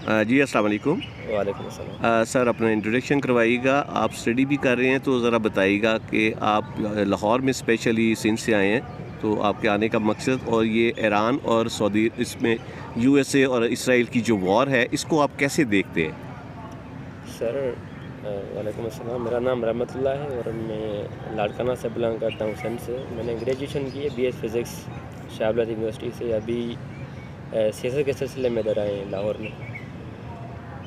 جی السلام علیکم۔ وعلیکم السلام۔ سر اپنا انٹروڈکشن کروائیے گا، آپ اسٹڈی بھی کر رہے ہیں تو ذرا بتائیے گا کہ آپ لاہور میں اسپیشلی سندھ سے آئے ہیں، تو آپ کے آنے کا مقصد اور یہ ایران اور سعودی اس میں یو ایس اے اور اسرائیل کی جو وار ہے اس کو آپ کیسے دیکھتے ہیں؟ سر وعلیکم السلام، میرا نام رحمت اللہ ہے اور میں لاڑکانہ سے بلانگ کرتا ہوں، سندھ سے۔ میں نے گریجویشن کی ہے بی ایس فزکس شاہ یونیورسٹی سے۔ ابھی سیاست کے سلسلے میں ادھر آئے ہیں لاہور میں۔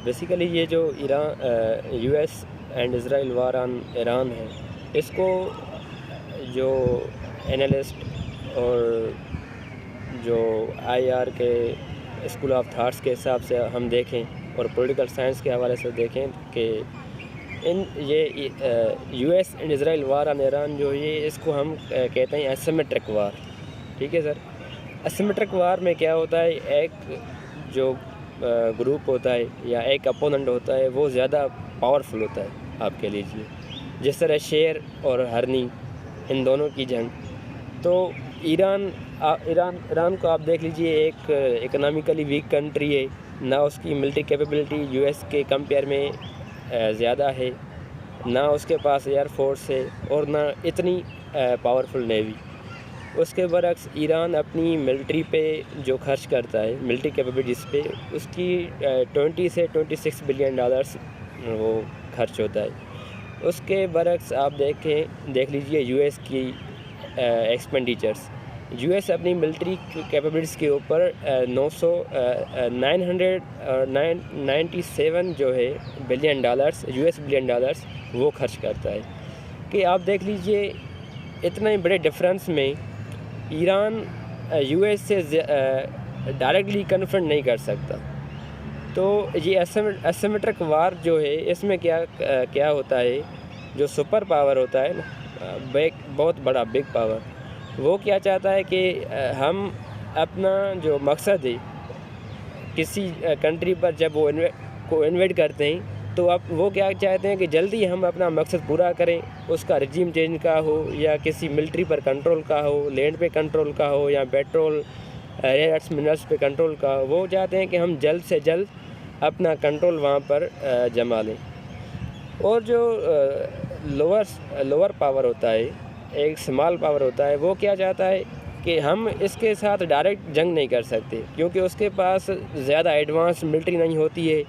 بیسیکلی یہ جو یو ایس اینڈ اسرائیل وار آن ایران ہے، اس کو جو اینالسٹ اور جو آئی آر کے اسکول آف تھاٹس کے حساب سے ہم دیکھیں اور پولیٹیکل سائنس کے حوالے سے دیکھیں کہ یہ یو ایس اینڈ اسرائیل وار آن ایران جو یہ اس کو ہم کہتے ہیں ایسیمیٹرک وار، ٹھیک ہے سر۔ ایسیمیٹرک وار میں کیا ہوتا ہے، ایک جو گروپ ہوتا ہے یا ایک اپوننٹ ہوتا ہے وہ زیادہ پاورفل ہوتا ہے آپ کہہ لیجیے، جس طرح شیر اور ہرنی، ان دونوں کی جنگ۔ تو ایران کو آپ دیکھ لیجیے، ایک اکنامکلی ویک کنٹری ہے، نہ اس کی ملٹری کیپیبلٹی یو ایس کے کمپیئر میں زیادہ ہے، نہ اس کے پاس ایئر فورس ہے اور نہ اتنی پاورفل نیوی۔ اس کے برعکس ایران اپنی ملٹری پہ جو خرچ کرتا ہے، ملٹری کیپیبلٹیز پہ، اس کی 20 سے 26 بلین ڈالرز وہ خرچ ہوتا ہے۔ اس کے برعکس آپ دیکھ لیجیے یو ایس کی ایکسپینڈیچرس۔ یو ایس اپنی ملٹری کیپیبلٹیز کے اوپر 997 جو ہے billion dollars, U S billion dollars وہ خرچ کرتا ہے۔ کہ آپ دیکھ لیجیے اتنے بڑے ڈفرینس میں ایران یو ایس سے ڈائریکٹلی کنفرنٹ نہیں کر سکتا۔ تو یہ ایسیمیٹرک وار جو ہے، اس میں کیا ہوتا ہے، جو سپر پاور ہوتا ہے نا، بہت بڑا بگ پاور، وہ کیا چاہتا ہے کہ ہم اپنا جو مقصد ہے کسی کنٹری پر جب وہ انویٹ کرتے ہیں تو اب وہ کیا چاہتے ہیں کہ جلدی ہم اپنا مقصد پورا کریں، اس کا رجیم چینج کا ہو یا کسی ملٹری پر کنٹرول کا ہو، لینڈ پہ کنٹرول کا ہو یا پیٹرول ریئر ارتھس منرلس پہ کنٹرول کا ہو۔ وہ چاہتے ہیں کہ ہم جلد سے جلد اپنا کنٹرول وہاں پر جما لیں۔ اور جو لوور پاور ہوتا ہے، ایک سمال پاور ہوتا ہے، وہ کیا چاہتا ہے کہ ہم اس کے ساتھ ڈائریکٹ جنگ نہیں کر سکتے، کیونکہ اس کے پاس زیادہ ایڈوانس ملٹری نہیں ہوتی ہے،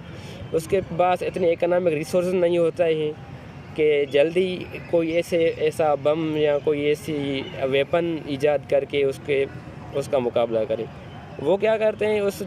اس کے پاس اتنے اکنامک ریسورسز نہیں ہوتا ہے کہ جلدی کوئی ایسا بم یا کوئی ایسی ویپن ایجاد کر کے اس کا مقابلہ کرے۔ وہ کیا کرتے ہیں، اس